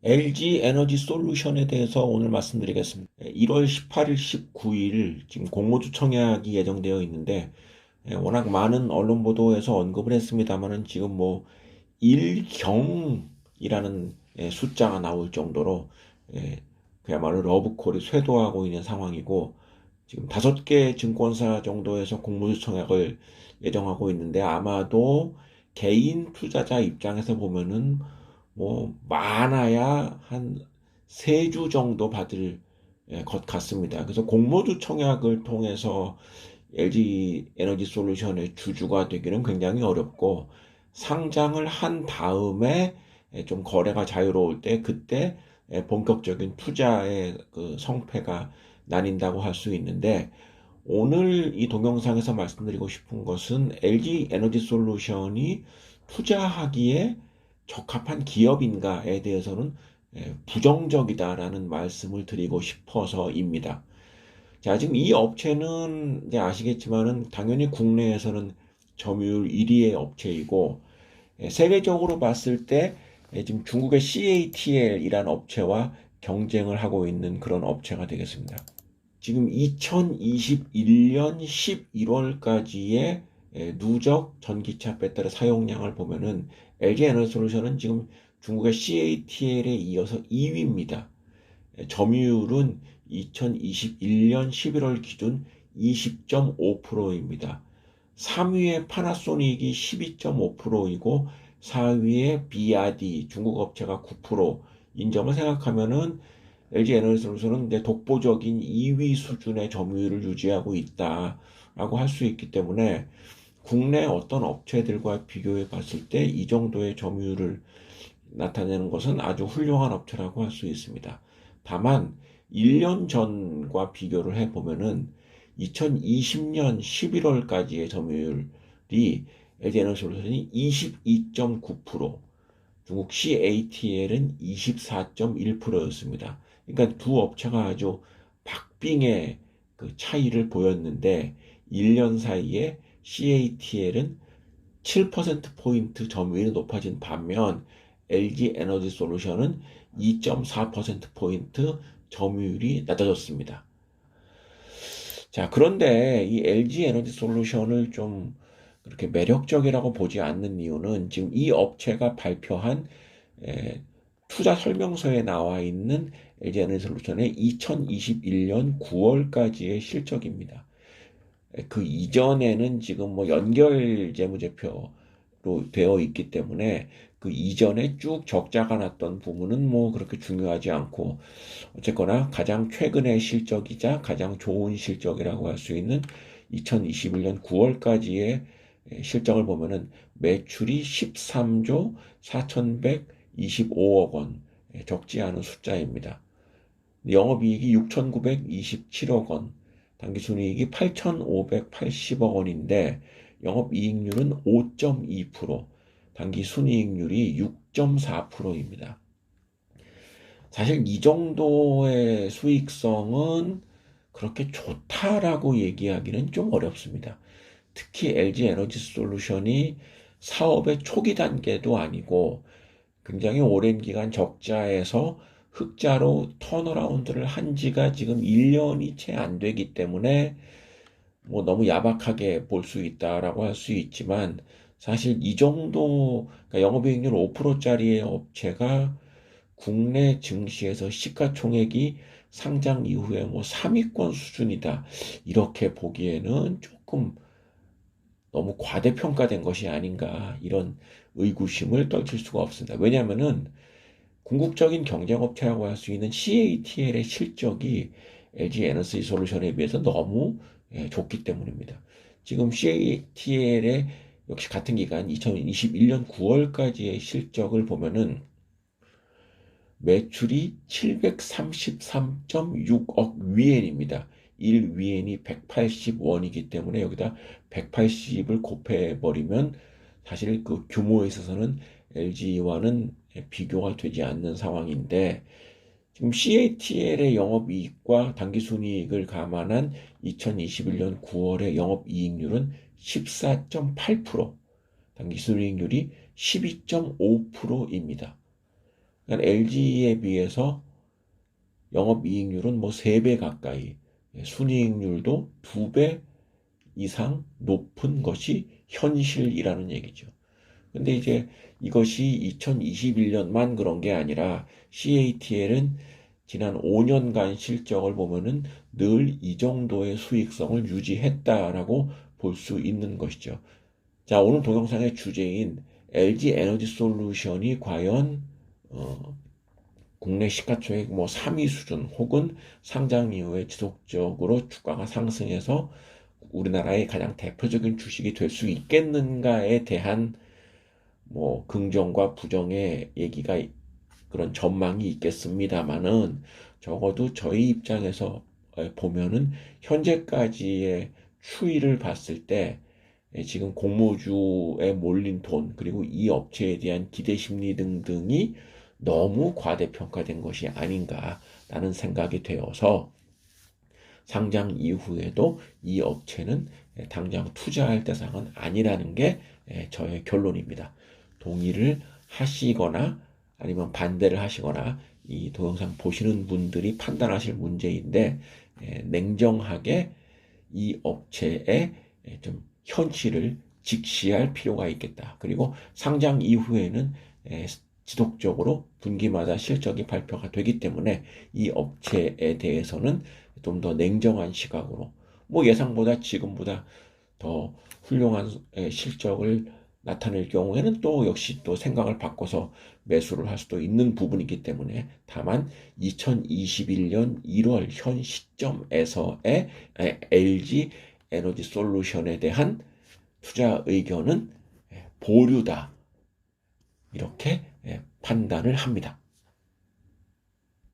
LG 에너지 솔루션에 대해서 오늘 말씀드리겠습니다. 1월 18일, 19일 지금 공모주 청약이 예정되어 있는데 워낙 많은 언론 보도에서 언급을 했습니다만은 지금 뭐 일경이라는 숫자가 나올 정도로 그야말로 러브콜이 쇄도하고 있는 상황이고 지금 5개 증권사 정도에서 공모주 청약을 예정하고 있는데 아마도 개인 투자자 입장에서 보면은 뭐 많아야 한 3주 정도 받을 것 같습니다. 그래서 공모주 청약을 통해서 LG 에너지 솔루션의 주주가 되기는 굉장히 어렵고 상장을 한 다음에 좀 거래가 자유로울 때 그때 본격적인 투자의 그 성패가 나뉜다고 할 수 있는데 오늘 이 동영상에서 말씀드리고 싶은 것은 LG 에너지 솔루션이 투자하기에 적합한 기업인가에 대해서는 부정적이다라는 말씀을 드리고 싶어서입니다. 자, 지금 이 업체는 이제 아시겠지만은 당연히 국내에서는 점유율 1위의 업체이고 세계적으로 봤을 때 지금 중국의 CATL이라는 업체와 경쟁을 하고 있는 그런 업체가 되겠습니다. 지금 2021년 11월까지의 누적 전기차 배터리 사용량을 보면은 LG 에너지솔루션은 지금 중국의 CATL에 이어서 2위입니다. 점유율은 2021년 11월 기준 20.5%입니다. 3위의 파나소닉이 12.5%이고 4위의 BRD 중국 업체가 9%인 점을 생각하면은 LG 에너지솔루션은 이제 독보적인 2위 수준의 점유율을 유지하고 있다라고 할 수 있기 때문에 국내 어떤 업체들과 비교해 봤을 때 이 정도의 점유율을 나타내는 것은 아주 훌륭한 업체라고 할 수 있습니다. 다만 1년 전과 비교를 해보면은 2020년 11월까지의 점유율이 LG에너지솔루션이 22.9%, 중국 CATL은 24.1%였습니다. 그러니까 두 업체가 아주 박빙의 그 차이를 보였는데 1년 사이에 CATL은 7%포인트 점유율이 높아진 반면 LG 에너지 솔루션은 2.4%포인트 점유율이 낮아졌습니다. 자, 그런데 이 LG 에너지 솔루션을 좀 그렇게 매력적이라고 보지 않는 이유는 지금 이 업체가 발표한 에, 투자 설명서에 나와 있는 LG 에너지 솔루션의 2021년 9월까지의 실적입니다. 그 이전에는 지금 뭐 연결 재무제표로 되어 있기 때문에 그 이전에 쭉 적자가 났던 부분은 뭐 그렇게 중요하지 않고 어쨌거나 가장 최근의 실적이자 가장 좋은 실적이라고 할 수 있는 2021년 9월까지의 실적을 보면은 매출이 13조 4,125억 원, 적지 않은 숫자입니다. 영업이익이 6,927억 원, 당기순이익이 8,580억 원인데 영업이익률은 5.2%, 당기순이익률이 6.4%입니다. 사실 이 정도의 수익성은 그렇게 좋다라고 얘기하기는 좀 어렵습니다. 특히 LG 에너지 솔루션이 사업의 초기 단계도 아니고 굉장히 오랜 기간 적자에서 흑자로 턴어라운드를 한 지가 지금 1년이 채 안 되기 때문에 뭐 너무 야박하게 볼 수 있다라고 할 수 있지만 사실 이 정도 그러니까 영업이익률 5%짜리의 업체가 국내 증시에서 시가총액이 상장 이후에 뭐 3위권 수준이다. 이렇게 보기에는 조금 너무 과대평가된 것이 아닌가 이런 의구심을 떨칠 수가 없습니다. 왜냐하면은 궁극적인 경쟁업체라고 할 수 있는 CATL의 실적이 LG 에너지 솔루션에 비해서 너무 좋기 때문입니다. 지금 CATL의 역시 같은 기간 2021년 9월까지의 실적을 보면은 매출이 733.6억 위엔입니다. 1위엔이 180원이기 때문에 여기다 180을 곱해버리면 사실 그 규모에 있어서는 LG와는 비교가 되지 않는 상황인데 지금 CATL의 영업이익과 당기순이익을 감안한 2021년 9월의 영업이익률은 14.8%, 당기순이익률이 12.5%입니다. 그러니까 LG에 비해서 영업이익률은 뭐 3배 가까이, 순이익률도 2배 이상 높은 것이 현실이라는 얘기죠. 근데 이제 이것이 2021년만 그런 게 아니라 CATL은 지난 5년간 실적을 보면은 늘 이 정도의 수익성을 유지했다라고 볼 수 있는 것이죠. 자, 오늘 동영상의 주제인 LG 에너지 솔루션이 과연 국내 시가총액 뭐 3위 수준 혹은 상장 이후에 지속적으로 주가가 상승해서 우리나라의 가장 대표적인 주식이 될 수 있겠는가에 대한 뭐 긍정과 부정의 얘기가 그런 전망이 있겠습니다만은 적어도 저희 입장에서 보면은 현재까지의 추이를 봤을 때 지금 공모주에 몰린 돈 그리고 이 업체에 대한 기대 심리 등등이 너무 과대평가된 것이 아닌가라는 생각이 되어서 상장 이후에도 이 업체는 당장 투자할 대상은 아니라는 게 저의 결론입니다. 동의를 하시거나 아니면 반대를 하시거나 이 동영상 보시는 분들이 판단하실 문제인데 냉정하게 이 업체의 좀 현실을 직시할 필요가 있겠다. 그리고 상장 이후에는 지속적으로 분기마다 실적이 발표가 되기 때문에 이 업체에 대해서는 좀 더 냉정한 시각으로 뭐 예상보다 지금보다 더 훌륭한 실적을 나타낼 경우에는 또 역시 또 생각을 바꿔서 매수를 할 수도 있는 부분이기 때문에 다만 2021년 1월 현 시점에서의 LG 에너지 솔루션에 대한 투자 의견은 보류다. 이렇게 판단을 합니다.